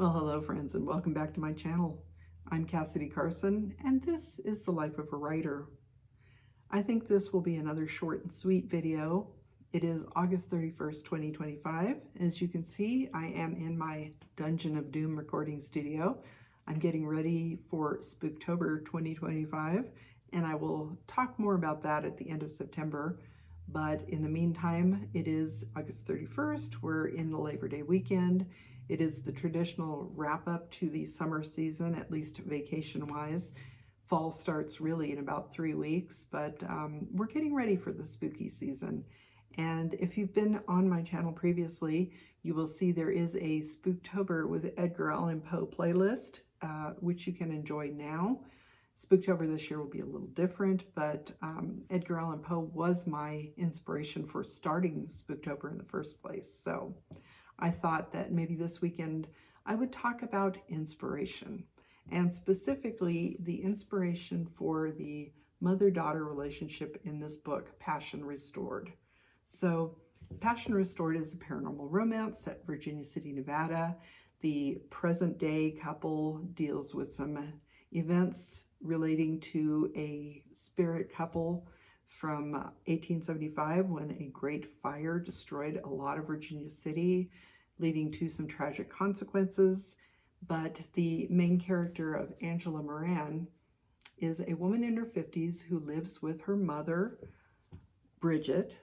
Well, hello friends, and welcome back to my channel. I'm Cassidy Carson, and this is the life of a writer. I think this will be another short and sweet video. It is August 31st, 2025. As you can see, I am in my Dungeon of Doom recording studio. I'm getting ready for Spooktober 2025, and I will talk more about that at the end of September. But in the meantime, it is August 31st. We're in the Labor Day weekend. It is the traditional wrap up to the summer season, at least vacation wise. Fall starts really in about 3 weeks, but we're getting ready for the spooky season. And if you've been on my channel previously, you will see there is a Spooktober with Edgar Allan Poe playlist, which you can enjoy now. Spooktober this year will be a little different, but Edgar Allan Poe was my inspiration for starting Spooktober in the first place. So I thought that maybe this weekend I would talk about inspiration, and specifically the inspiration for the mother-daughter relationship in this book, Passion Restored. So Passion Restored is a paranormal romance set in Virginia City, Nevada. The present-day couple deals with some events relating to a spirit couple from 1875 when a great fire destroyed a lot of Virginia City, leading to some tragic consequences. But the main character of Angela Moran is a woman in her 50s who lives with her mother, Bridget.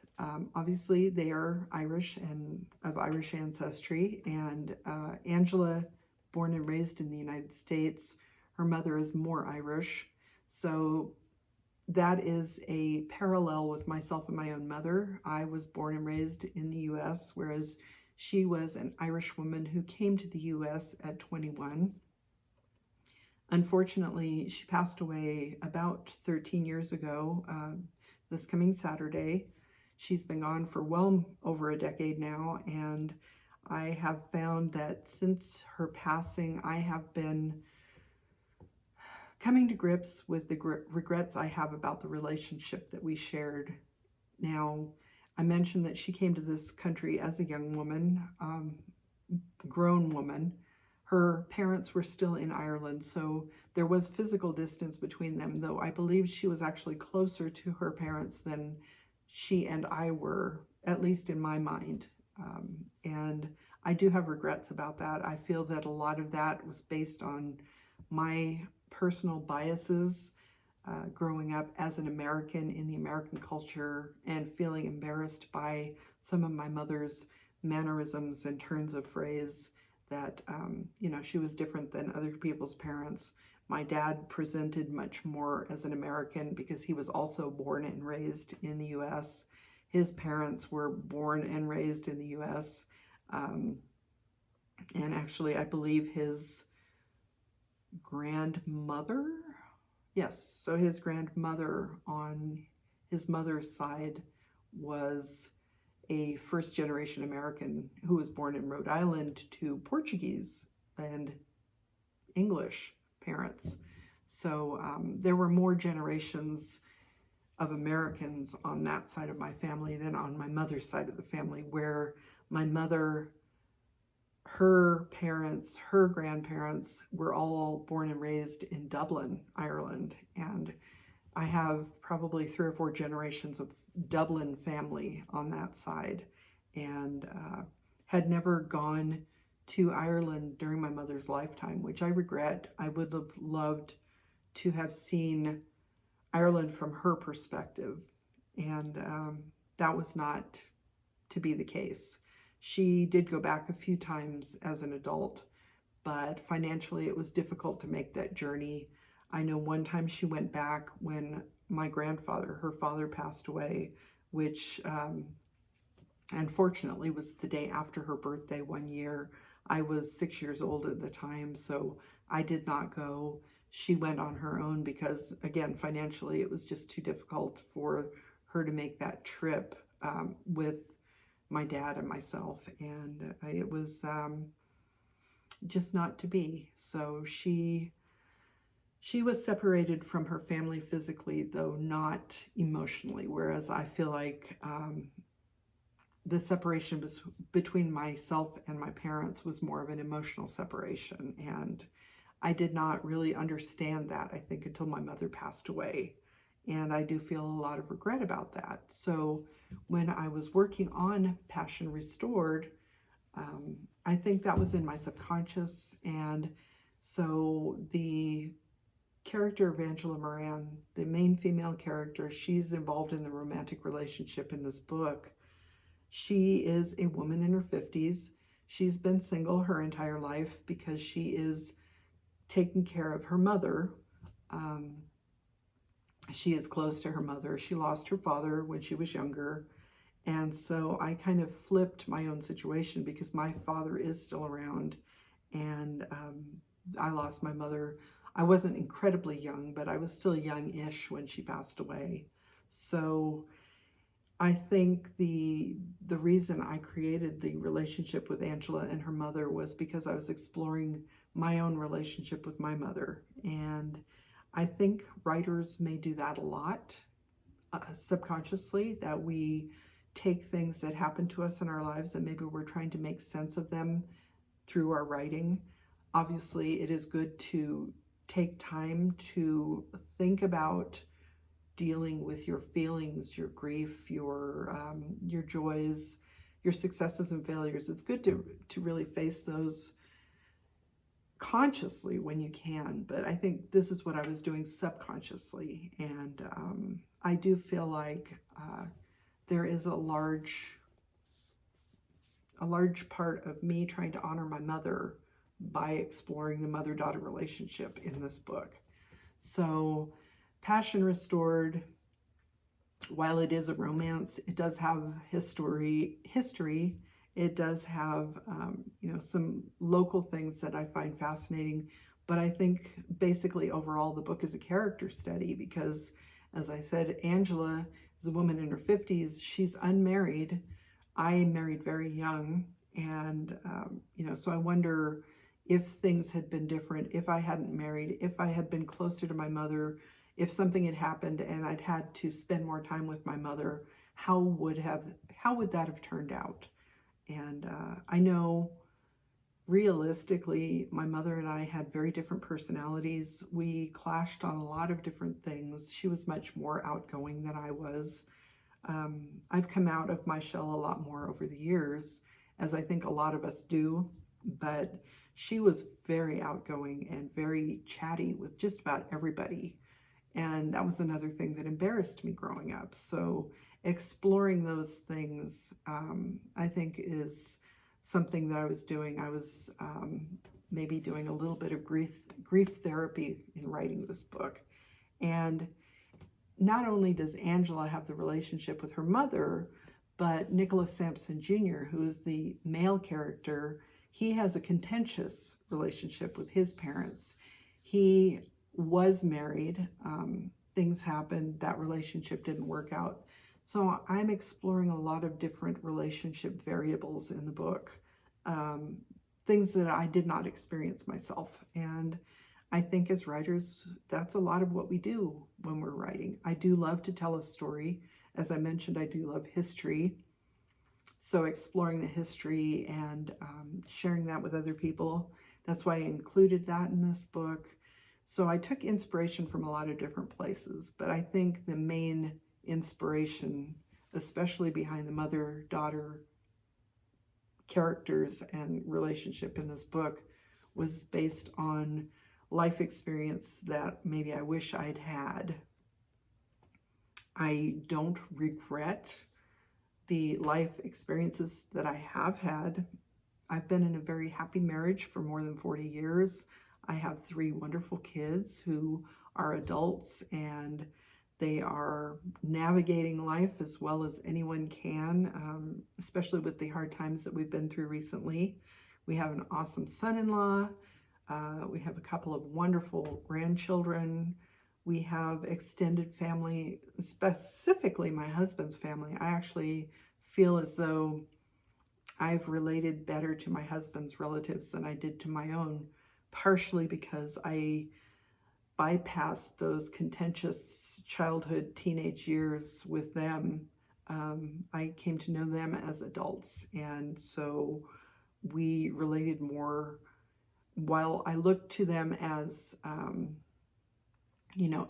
Obviously, they are Irish and of Irish ancestry, and Angela, born and raised in the United States, her mother is more Irish. So that is a parallel with myself and my own mother. I was born and raised in the U.S., whereas she was an Irish woman who came to the U.S. at 21. Unfortunately, she passed away about 13 years ago, this coming Saturday. She's been gone for well over a decade now, and I have found that since her passing, I have been coming to grips with the regrets I have about the relationship that we shared. Now, I mentioned that she came to this country as a young woman, grown woman. Her parents were still in Ireland, so there was physical distance between them, though I believe she was actually closer to her parents than she and I were, at least in my mind. And I do have regrets about that. I feel that a lot of that was based on my personal biases, growing up as an American in the American culture and feeling embarrassed by some of my mother's mannerisms and turns of phrase that, she was different than other people's parents. My dad presented much more as an American because he was also born and raised in the U.S. His parents were born and raised in the U.S. And actually, I believe his grandmother, yes, so his grandmother on his mother's side was a first-generation American who was born in Rhode Island to Portuguese and English parents. So there were more generations of Americans on that side of my family than on my mother's side of the family, where my mother, her parents, her grandparents were all born and raised in Dublin, Ireland. And I have probably 3 or 4 generations of Dublin family on that side, and had never gone to Ireland during my mother's lifetime, which I regret. I would have loved to have seen Ireland from her perspective, and that was not to be the case. She did go back a few times as an adult, but financially it was difficult to make that journey. I know one time she went back when my grandfather, her father, passed away, which unfortunately was the day after her birthday one year. I was 6 years old at the time, so I did not go. She went on her own because, again, financially it was just too difficult for her to make that trip with my dad and myself, and it was just not to be. So she was separated from her family physically, though not emotionally, whereas I feel like the separation between myself and my parents was more of an emotional separation, and I did not really understand that, I think, until my mother passed away. And I do feel a lot of regret about that. So when I was working on Passion Restored, I think that was in my subconscious. And so the character of Angela Moran, the main female character, she's involved in the romantic relationship in this book. She is a woman in her 50s. She's been single her entire life because she is taking care of her mother. She is close to her mother. She lost her father when she was younger. And so I kind of flipped my own situation because my father is still around. And I lost my mother. I wasn't incredibly young, but I was still young-ish when she passed away. So I think the reason I created the relationship with Angela and her mother was because I was exploring my own relationship with my mother. And I think writers may do that a lot subconsciously, that we take things that happen to us in our lives and maybe we're trying to make sense of them through our writing. Obviously, it is good to take time to think about dealing with your feelings, your grief, your joys, your successes and failures. It's good to really face those consciously when you can, but I think this is what I was doing subconsciously. And I do feel like there is a large part of me trying to honor my mother by exploring the mother-daughter relationship in this book. So Passion Restored, while it is a romance, it does have history. It does have, some local things that I find fascinating. But I think basically overall the book is a character study because, as I said, Angela is a woman in her 50s. She's unmarried. I married very young. And, so I wonder if things had been different, if I hadn't married, if I had been closer to my mother, if something had happened and I'd had to spend more time with my mother, how would that have turned out? And I know realistically, my mother and I had very different personalities. We clashed on a lot of different things. She was much more outgoing than I was. I've come out of my shell a lot more over the years, as I think a lot of us do, but she was very outgoing and very chatty with just about everybody. And that was another thing that embarrassed me growing up. So exploring those things, I think, is something that I was doing. I was maybe doing a little bit of grief therapy in writing this book. And not only does Angela have the relationship with her mother, but Nicholas Sampson Jr., who is the male character, he has a contentious relationship with his parents. He was married. Things happened. That relationship didn't work out. So I'm exploring a lot of different relationship variables in the book, things that I did not experience myself. And I think as writers, that's a lot of what we do when we're writing. I do love to tell a story. As I mentioned, I do love history. So exploring the history and sharing that with other people, that's why I included that in this book. So I took inspiration from a lot of different places, but I think the main inspiration, especially behind the mother-daughter characters and relationship in this book, was based on life experience that maybe I wish I'd had. I don't regret the life experiences that I have had. I've been in a very happy marriage for more than 40 years. I have 3 wonderful kids who are adults, and they are navigating life as well as anyone can, especially with the hard times that we've been through recently. We have an awesome son-in-law. We have a couple of wonderful grandchildren. We have extended family, specifically my husband's family. I actually feel as though I've related better to my husband's relatives than I did to my own, partially because I bypassed those contentious childhood, teenage years with them. I came to know them as adults, and so we related more. While I looked to them as,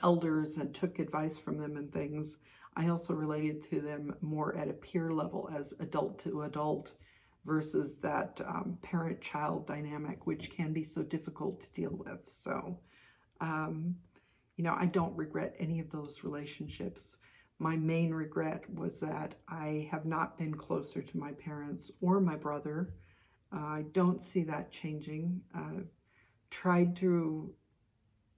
elders and took advice from them and things, I also related to them more at a peer level as adult to adult versus that parent-child dynamic, which can be so difficult to deal with. So, I don't regret any of those relationships. My main regret was that I have not been closer to my parents or my brother. I don't see that changing. Tried to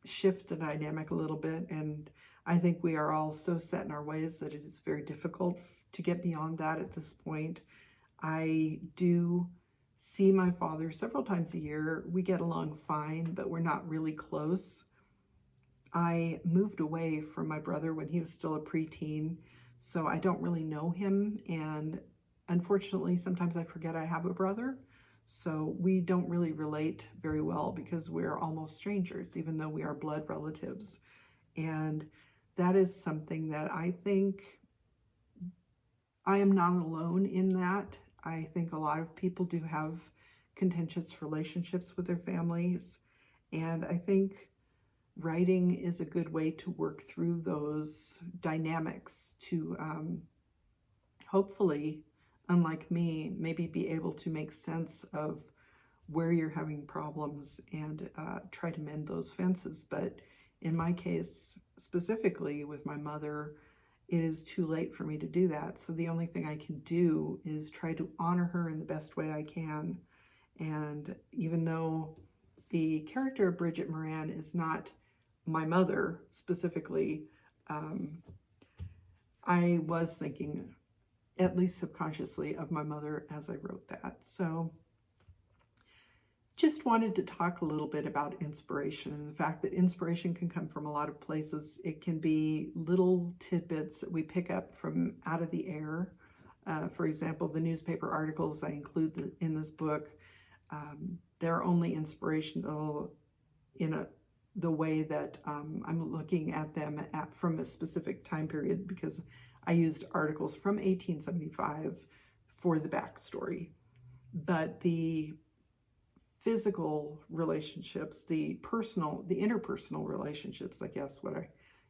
shift the dynamic a little bit, and I think we are all so set in our ways that it is very difficult to get beyond that at this point. I do see my father several times a year. We get along fine, but we're not really close. I moved away from my brother when he was still a preteen, so I don't really know him, and unfortunately sometimes I forget I have a brother. So we don't really relate very well because we're almost strangers, even though we are blood relatives. And that is something that I think I am not alone in that. I think a lot of people do have contentious relationships with their families. And I think writing is a good way to work through those dynamics to hopefully, unlike me, maybe be able to make sense of where you're having problems and try to mend those fences. But in my case, specifically with my mother, it is too late for me to do that. So the only thing I can do is try to honor her in the best way I can. And even though the character of Bridget Moran is not my mother specifically, I was thinking, at least subconsciously, of my mother as I wrote that. So just wanted to talk a little bit about inspiration and the fact that inspiration can come from a lot of places. It can be little tidbits that we pick up from out of the air. For example, the newspaper articles I include in this book, they're only inspirational in the way that I'm looking at them from a specific time period, because I used articles from 1875 for the backstory. But the physical relationships, the interpersonal relationships, I guess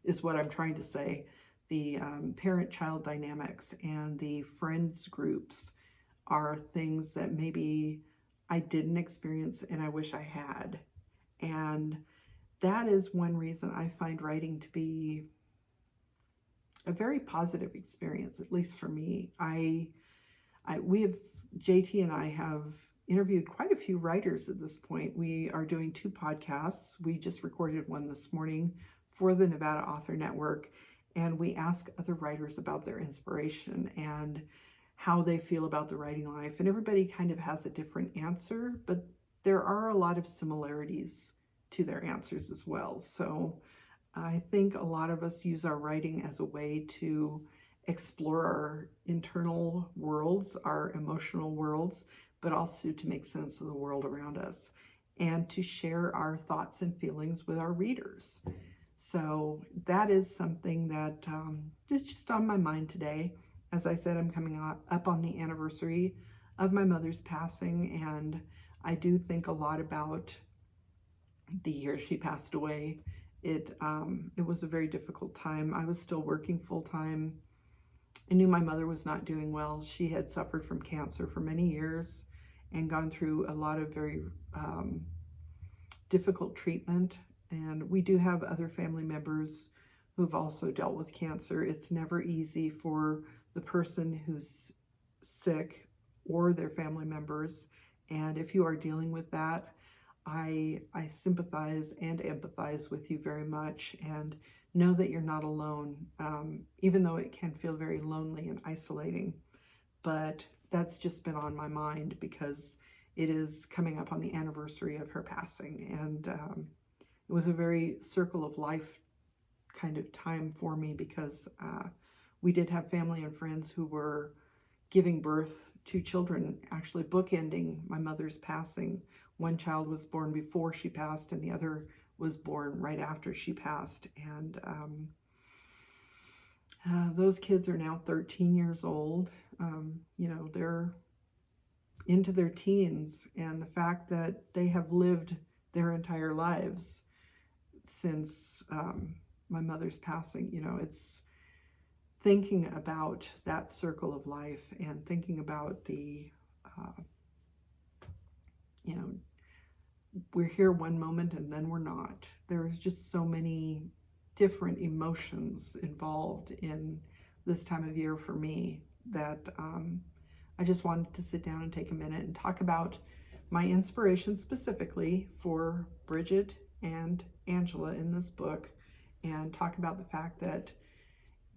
is what I'm trying to say, the parent-child dynamics and the friends groups are things that maybe I didn't experience and I wish I had. And that is one reason I find writing to be a very positive experience, at least for me. JT and I have interviewed quite a few writers at this point. We are doing 2 podcasts. We just recorded one this morning for the Nevada Author Network, and we ask other writers about their inspiration and how they feel about the writing life. And everybody kind of has a different answer, but there are a lot of similarities to their answers as well. So I think a lot of us use our writing as a way to explore our internal worlds, our emotional worlds, but also to make sense of the world around us and to share our thoughts and feelings with our readers. So that is something that is just on my mind today. As I said, I'm coming up on the anniversary of my mother's passing, and I do think a lot about the year she passed away. It was a very difficult time. I was still working full-time. I knew my mother was not doing well. She had suffered from cancer for many years and gone through a lot of very difficult treatment. And we do have other family members who've also dealt with cancer. It's never easy for the person who's sick or their family members. And if you are dealing with that, I sympathize and empathize with you very much, and know that you're not alone, even though it can feel very lonely and isolating. But that's just been on my mind because it is coming up on the anniversary of her passing, and it was a very circle of life kind of time for me, because we did have family and friends who were giving birth to children, actually bookending my mother's passing. One child was born before she passed, and the other was born right after she passed. And Those kids are now 13 years old. They're into their teens, and the fact that they have lived their entire lives since my mother's passing, it's thinking about that circle of life and thinking about the, we're here one moment and then we're not. There's just so many different emotions involved in this time of year for me that I just wanted to sit down and take a minute and talk about my inspiration specifically for Bridget and Angela in this book, and talk about the fact that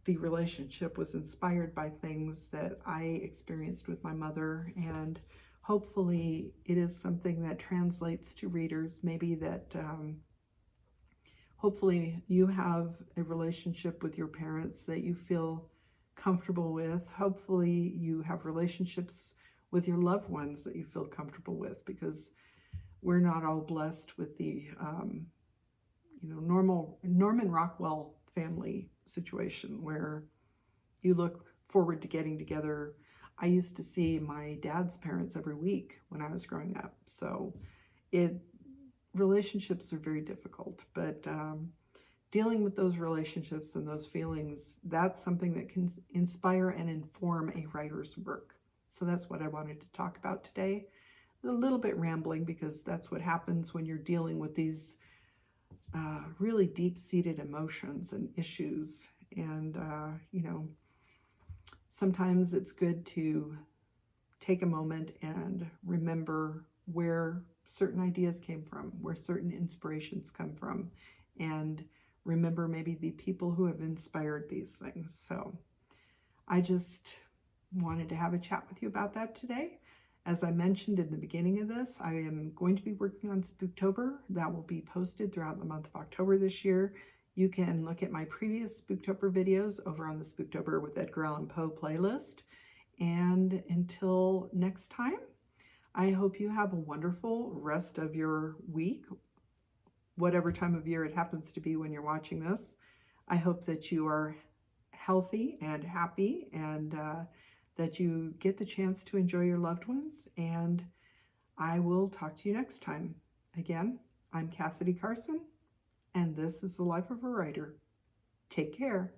the relationship was inspired by things that I experienced with my mother, and hopefully it is something that translates to readers. Maybe that hopefully you have a relationship with your parents that you feel comfortable with. Hopefully you have relationships with your loved ones that you feel comfortable with, because we're not all blessed with the normal Norman Rockwell family situation where you look forward to getting together. I used to see my dad's parents every week when I was growing up, so relationships are very difficult, but dealing with those relationships and those feelings, that's something that can inspire and inform a writer's work. So that's what I wanted to talk about today. A little bit rambling, because that's what happens when you're dealing with these really deep-seated emotions and issues. And, sometimes it's good to take a moment and remember where certain ideas came from, where certain inspirations come from, and remember maybe the people who have inspired these things. So I just wanted to have a chat with you about that today. As I mentioned in the beginning of this, I am going to be working on Spooktober. That will be posted throughout the month of October this year. You can look at my previous Spooktober videos over on the Spooktober with Edgar Allan Poe playlist. And until next time, I hope you have a wonderful rest of your week, whatever time of year it happens to be when you're watching this. I hope that you are healthy and happy, and that you get the chance to enjoy your loved ones, and I will talk to you next time. Again, I'm Cassidy Carson, and this is The Life of a Writer. Take care.